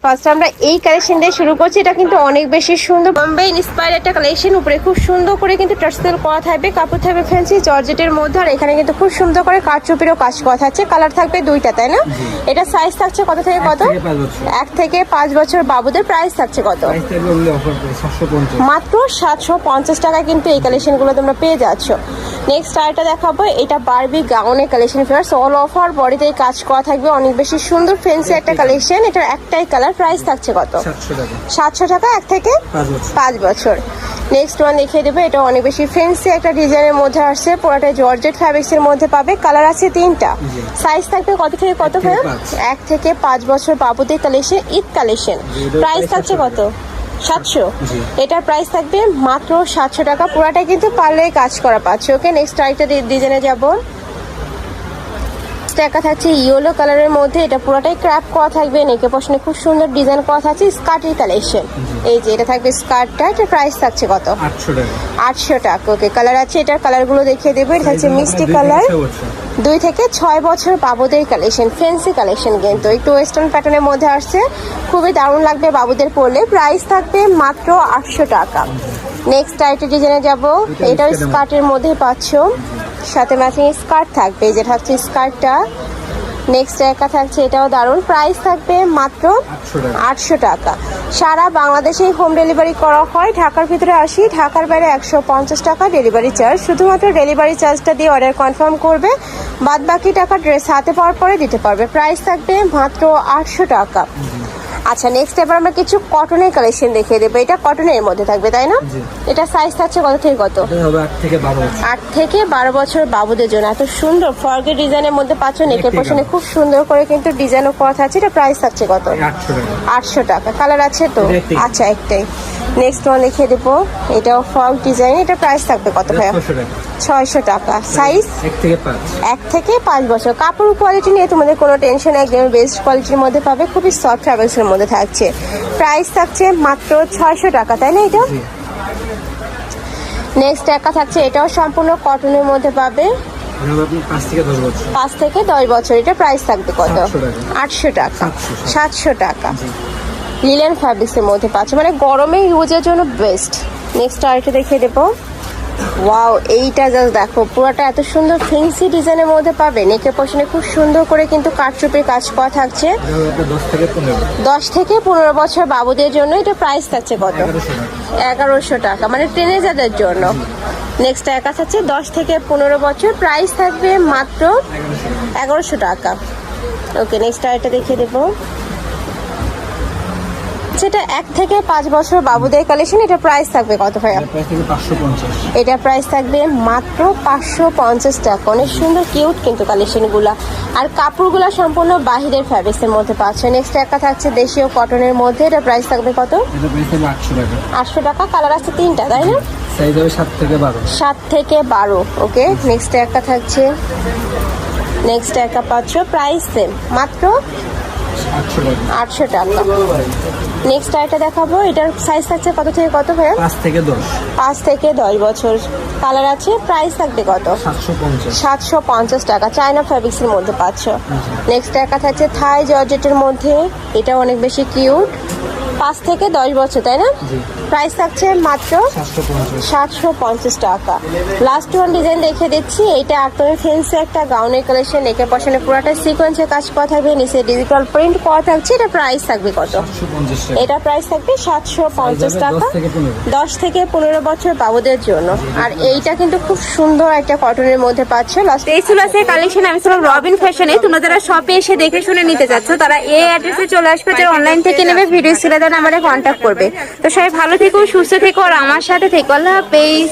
First আমরা এই collection দিয়ে শুরু করছি। এটা কিন্তু অনেক বেশি সুন্দর বম্বে ইন্সপায়ার্ড একটা কালেকশন। উপরে খুব সুন্দর করে কিন্তু টার্সেল করা থাকবে, কাপড় থাকবে ফ্যান্সি জর্জেটের মধ্যে। আর এখানে কিন্তু খুব সুন্দর করে কারচুপিরও কাজ করা থাকছে। কালার থাকবে দুইটা, তাই না? এটা সাইজ থাকছে কত থেকে কত? 1 থেকে 5 বছর বাবুদের। প্রাইস থাকছে কত? মাত্র 750 টাকা কিন্তু এই কালেকশনগুলো তোমরা পেয়ে যাচ্ছ। নেক্সট আরেকটা দেখাবো, এটা বারবি গাউনের কালেকশন। ফিয়ার্স অল ওভার বডিতে কাজ করা থাকবে, অনেক বেশি সুন্দর ফ্যান্সি একটা কালেকশন। এটার একটাই কালার। প্রাইস থাকছে কত? 700 টাকা 1 থেকে 5 বছর। নেক্সট ওয়ান দেখিয়ে দেবো, এটা অনেক বেশি ফ্যান্সি একটা ডিজাইনের মধ্যে আসছে। পুরোটা জর্জেট ফ্যাব্রিক্স এর মধ্যে পাবে। কালার আছে 3টা। সাইজ থাকবে কত থেকে কত? 1 থেকে 5 বছর বাবুদের কালেকশন, ঈদ কালেকশন। প্রাইস থাকছে কত? 700। এটার প্রাইস থাকবে মাত্র 700 টাকা। পুরাটাই কিন্তু পার্লারে কাজ করা পাচ্ছে। ওকে, নেক্সট আরেকটা ডিজাইনে যাবো। একটা থাকছে ইয়েলো কালারের মধ্যে, এটা পুরোটাই ক্র্যাপ করা থাকবে। নেকে পশনে খুব সুন্দর ডিজাইন করা থাকছে। স্কার্টের কালেকশন, এই যে এটা থাকবে স্কার্টটা। এটা প্রাইস থাকছে কত? 800 টাকা। ওকে, কালার আছে, এটার কালারগুলো দেখিয়ে দেবো। এটা হচ্ছে মিষ্টি কালার, 2 থেকে 6 বছর বাবুদের কালেকশন, ফ্যান্সি কালেকশন কিন্তু একটু ওয়েস্টার্ন প্যাটার্নের মধ্যে আসছে। খুবই দারুণ লাগবে বাবুদের পরলে। প্রাইস থাকবে মাত্র 800 টাকা। নেক্সট আরেকটা ডিজাইনে যাবো। এটাও স্কার্টের মধ্যে পাচ্ছ, সাথে ম্যাচিং স্কার্ট থাকবে। যেটা হচ্ছে স্কার্টটা। নেক্সট একটা থাকছে, এটাও দারুণ। প্রাইস থাকবে মাত্র 800 টাকা। সারা বাংলাদেশে হোম ডেলিভারি করা হয়। ঢাকার ভিতরে 80, ঢাকার বাইরে 150 টাকা ডেলিভারি চার্জ। শুধুমাত্র ডেলিভারি চার্জটা দিয়ে অর্ডার কনফার্ম করবে, বাদ বাকি টাকা ড্রেস হাতে পাওয়ার পরে দিতে পারবে। প্রাইস থাকবে মাত্র 800 টাকা। আচ্ছা, নেক্সট এবার আমরা কিছু কটনের কালেকশন দেখিয়ে দেবো। এটা কটনের মধ্যে থাকবে, তাই না? এটা সাইজ থাকছে কত থেকে কত? 8 থেকে 12 বছর বাবুদের জন্য। এত সুন্দর ফর্গের ডিজাইনের মধ্যে পাচ্ছ। নেকের পোর্শনে খুব সুন্দর করে কিন্তু ডিজাইনও করা থাকছে। এটা প্রাইস থাকছে কত? 800 টাকা। কালার আছে তো? আচ্ছা, একটাই। নেক্সট ওয়ান দেখিয়ে দেবো, এটাও ফর্গ ডিজাইন। এটা প্রাইস থাকবে কত ভাইয়া? 600 টাকা। সাইজ 1 থেকে 5 বছর। কাপড় কোয়ালিটি নিয়ে তোমাদের কোনো টেনশন, একদম বেস্ট কোয়ালিটির মধ্যে পাবে। খুবই সফট ফ্যাব্রিক্সের মধ্যে থাকছে। প্রাইস থাকছে মাত্র 600 টাকা, তাই না? এটা নেক্সট একটা থাকছে, এটাও সম্পূর্ণ কটনের মধ্যে পাবে, 5 থেকে 10 বছর। এটা প্রাইস থাকবে কত? 800 টাকা। 700 টাকা। লিলেন ফ্যাব্রিক্সের মধ্যে পাচ্ছে, মানে গরমে ইউজের জন্য বেস্ট। নেক্সট আরেকটা দেখিয়ে দেবো। ওয়াও, এইটা জাস্ট দেখো, পুরোটা এত সুন্দর ফ্যান্সি ডিজাইনের মধ্যে পাবে। নেকের পোর্শনে খুব সুন্দর করে কিন্তু কারচুপির কাজ করা থাকছে। 10 থেকে 15 বছর বাবুদের জন্য। এটা প্রাইস থাকছে কত? 1100 টাকা, মানে টিনেজারদের জন্য। নেক্সট একা থাকছে 10 থেকে 15 বছর। প্রাইস থাকবে মাত্র 1100 টাকা। ওকে, নেক্সট আরেকটা দেখিয়ে দেবো। সেটা 1 থেকে 5 বছর বাবুদের কালেকশন। এটা প্রাইস থাকবে কত ভাইয়া? এটা প্রাইস থাকবে মাত্র 550 টাকা। অনেক সুন্দর কিউট কিন্তু কালেকশনগুলা। আর কাপড়গুলা সম্পূর্ণ বাহিরের ফ্যাব্রিক্সের মধ্যে পাচ্ছে। নেক্সট একটা থাকছে দেশীয় কটনের মধ্যে। এটা প্রাইস থাকবে কত? 800 টাকা। কালার আছে 3টা, তাই না? 7 থেকে 12। ওকে, নেক্সট একটা থাকছে, নেক্সট একটা পাচ্ছ। প্রাইস সেম, মাত্র 800 টাকা। নেক্সট আরেকটা দেখাবো। এটার সাইজ থাকছে কত থেকে কত ভাইয়া? 5 থেকে 10 বছর। কালার আছে। প্রাইস থাকবে কত? 750 টাকা। চায়না ফ্যাব্রিক্সের মধ্যে পাচ্ছ। নেক্সট একটা থাকছে থাই জর্জেটের মধ্যে। এটা অনেক বেশি কিউট, 5 থেকে 10 বছর, তাই না? প্রাইস থাকছে মাত্র 750 টাকা। লাস্ট ওয়ান ডিজাইন দেখে দিচ্ছি। এটা একদমই ফ্যান্সি একটা গাউনের কালেকশন। নেকের পশনে পুরোটা সিকোয়েন্সের কাজ করা থাকবে, নিচে ডিজিটাল প্রিন্ট করা থাকছে। এটা প্রাইস থাকবে কত? এটা প্রাইস থাকবে 750 টাকা। 10 থেকে 15 বছর বাবুদের জন্য। আর এইটা কিন্তু খুব সুন্দর একটা কটনের মধ্যে পাচ্ছ। এই ছিল আজকের কালেকশন। আমি ছিলাম রবিন ফ্যাশনে। তোমরা যারা শপে এসে দেখে শুনে নিতে চাচ্ছ, তারা এই অ্যাড্রেসে চলে আসবে। যারা অনলাইন থেকে নেবে, ভিডিও ছেড়ে দেন, আমাদের কন্ট্যাক্ট করবে। তো সবাই ভালো থেকো, সুস্থ থেকো, আর আমার সাথে থেকো। আল্লাহ হাফেজ।